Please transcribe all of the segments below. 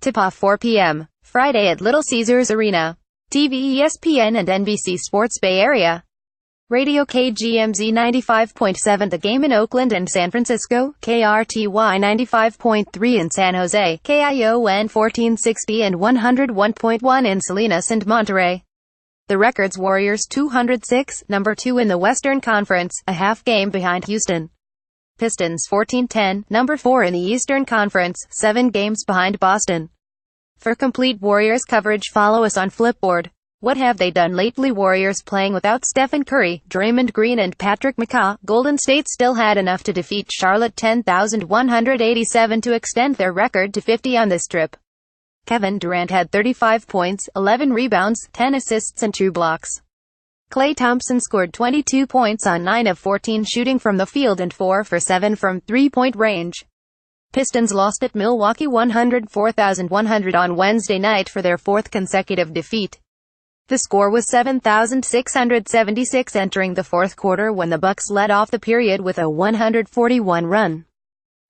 Tip-off 4 p.m. Friday at Little Caesars Arena. TV ESPN and NBC Sports Bay Area. Radio KGMZ 95.7 The Game in Oakland and San Francisco, KRTY 95.3 in San Jose, KION 1460 and 101.1 in Salinas and Monterey. The Records Warriors 206, number 2 in the Western Conference, a half game behind Houston. Pistons 1410, number 4 in the Eastern Conference, 7 games behind Boston. For complete Warriors coverage, follow us on Flipboard. What have they done lately? Warriors playing without Stephen Curry, Draymond Green and Patrick McCaw. Golden State still had enough to defeat Charlotte 10,187 to extend their record to 50 on this trip. Kevin Durant had 35 points, 11 rebounds, 10 assists and 2 blocks. Klay Thompson scored 22 points on 9 of 14 shooting from the field and 4 for 7 from three-point range. Pistons lost at Milwaukee 104,100 on Wednesday night for their fourth consecutive defeat. The score was 7,676 entering the fourth quarter when the Bucks led off the period with a 141 run.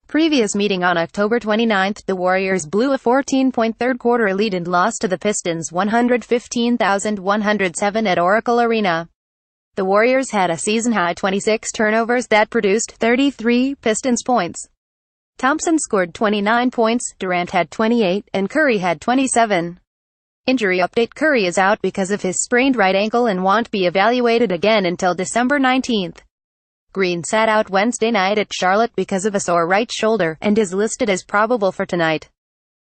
Previous meeting on October 29, the Warriors blew a 14-point third-quarter lead and lost to the Pistons 115,107 at Oracle Arena. The Warriors had a season-high 26 turnovers that produced 33 Pistons points. Thompson scored 29 points, Durant had 28, and Curry had 27. Injury update: Curry is out because of his sprained right ankle and won't be evaluated again until December 19. Green sat out Wednesday night at Charlotte because of a sore right shoulder, and is listed as probable for tonight.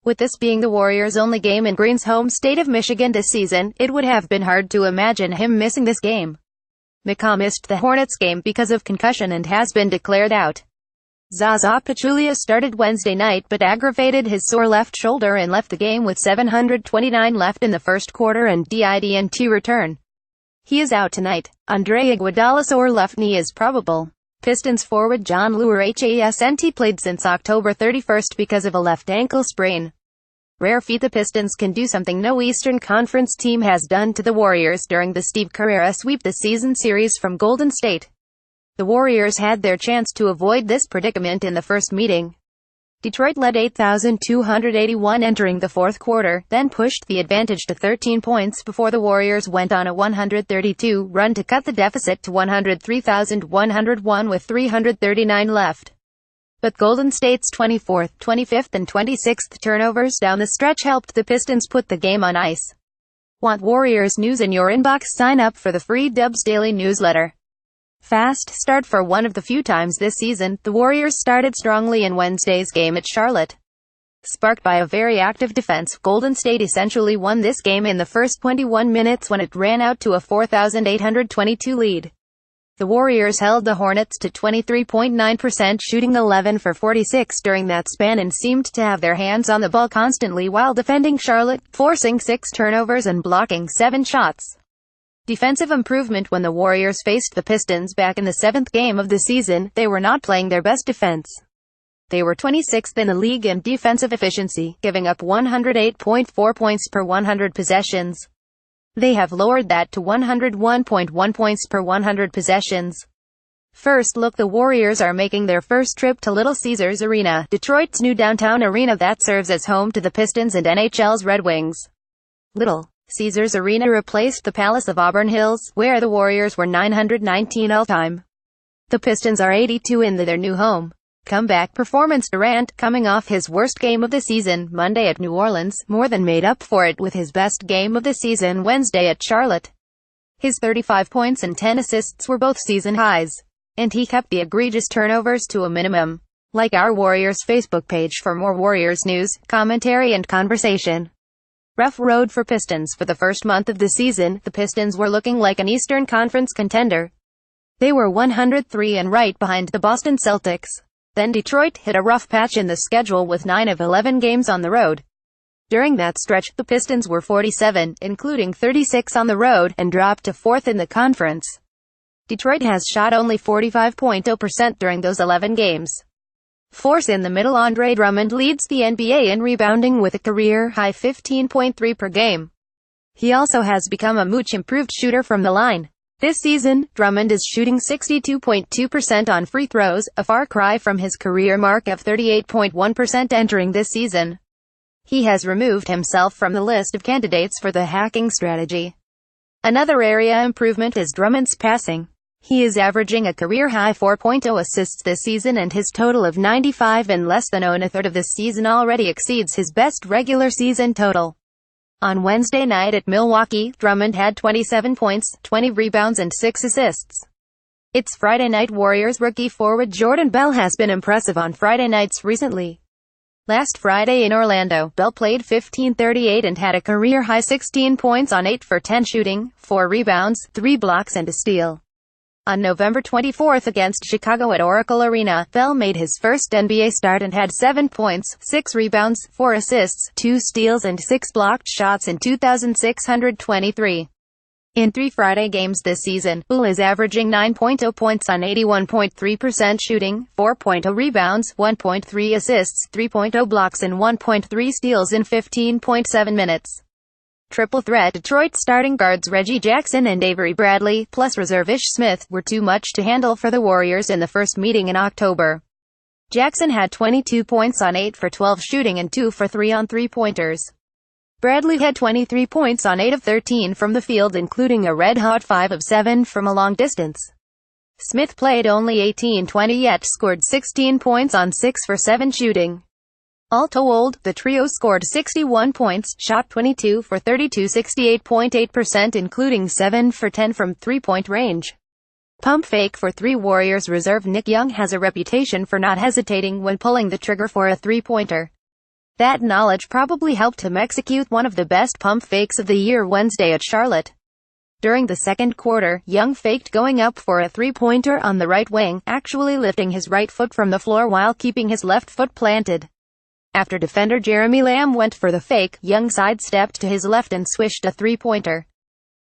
With this being the Warriors' only game in Green's home state of Michigan this season, it would have been hard to imagine him missing this game. McCaw missed the Hornets game because of concussion and has been declared out. Zaza Pachulia started Wednesday night but aggravated his sore left shoulder and left the game with 729 left in the first quarter and didn't return. He is out tonight. Andre Iguodala's sore left knee is probable. Pistons forward John Lure hasn't played since October 31 because of a left ankle sprain. Rare feat: the Pistons can do something no Eastern Conference team has done to the Warriors during the Steve Kerr era sweep the season series from Golden State. The Warriors had their chance to avoid this predicament in the first meeting. Detroit led 8,281 entering the fourth quarter, then pushed the advantage to 13 points before the Warriors went on a 132 run to cut the deficit to 103,101 with 339 left. But Golden State's 24th, 25th and 26th turnovers down the stretch helped the Pistons put the game on ice. Want Warriors news in your inbox? Sign up for the free Dubs Daily newsletter. Fast start: for one of the few times this season, the Warriors started strongly in Wednesday's game at Charlotte. Sparked by a very active defense, Golden State essentially won this game in the first 21 minutes when it ran out to a 4,822 lead. The Warriors held the Hornets to 23.9% shooting 11 for 46 during that span and seemed to have their hands on the ball constantly while defending Charlotte, forcing 6 turnovers and blocking 7 shots. Defensive improvement: when the Warriors faced the Pistons back in the 7th game of the season, they were not playing their best defense. They were 26th in the league in defensive efficiency, giving up 108.4 points per 100 possessions. They have lowered that to 101.1 points per 100 possessions. First look: the Warriors are making their first trip to Little Caesars Arena, Detroit's new downtown arena that serves as home to the Pistons and NHL's Red Wings. Little Caesars Arena replaced the Palace of Auburn Hills, where the Warriors were 919 all-time. The Pistons are 82 in their new home. Comeback performance: Durant, coming off his worst game of the season Monday at New Orleans, more than made up for it with his best game of the season Wednesday at Charlotte. His 35 points and 10 assists were both season highs. And he kept the egregious turnovers to a minimum. Like our Warriors Facebook page for more Warriors news, commentary and conversation. Rough road for Pistons. For the first month of the season, the Pistons were looking like an Eastern Conference contender. They were 103 and right behind the Boston Celtics. Then Detroit hit a rough patch in the schedule with 9 of 11 games on the road. During that stretch, the Pistons were 47, including 36 on the road, and dropped to 4th in the conference. Detroit has shot only 45.0% during those 11 games. Force in the middle: Andre Drummond leads the NBA in rebounding with a career-high 15.3 per game. He also has become a much improved shooter from the line. This season, Drummond is shooting 62.2% on free throws, a far cry from his career mark of 38.1% entering this season. He has removed himself from the list of candidates for the hacking strategy. Another area improvement is Drummond's passing. He is averaging a career-high 4.0 assists this season, and his total of 95 in less than a third of this season already exceeds his best regular season total. On Wednesday night at Milwaukee, Drummond had 27 points, 20 rebounds and 6 assists. It's Friday night. Warriors rookie forward Jordan Bell has been impressive on Friday nights recently. Last Friday in Orlando, Bell played 15:38 and had a career-high 16 points on 8 for 10 shooting, 4 rebounds, 3 blocks and a steal. On November 24 against Chicago at Oracle Arena, Bell made his first NBA start and had 7 points, 6 rebounds, 4 assists, 2 steals and 6 blocked shots in 2,623. In 3 Friday games this season, Bell is averaging 9.0 points on 81.3% shooting, 4.0 rebounds, 1.3 assists, 3.0 blocks and 1.3 steals in 15.7 minutes. Triple threat Detroit starting guards Reggie Jackson and Avery Bradley, plus reserve Ish Smith, were too much to handle for the Warriors in the first meeting in October. Jackson had 22 points on 8 for 12 shooting and 2 for 3 on three-pointers. Bradley had 23 points on 8 of 13 from the field, including a red-hot 5 of 7 from a long distance. Smith played only 18-20 yet scored 16 points on 6 for 7 shooting. All told, the trio scored 61 points, shot 22 for 32, 68.8%, including 7 for 10 from three-point range. Pump fake for 3. Warriors reserve Nick Young has a reputation for not hesitating when pulling the trigger for a three-pointer. That knowledge probably helped him execute one of the best pump fakes of the year Wednesday at Charlotte. During the second quarter, Young faked going up for a three-pointer on the right wing, actually lifting his right foot from the floor while keeping his left foot planted. After defender Jeremy Lamb went for the fake, Young sidestepped to his left and swished a three-pointer.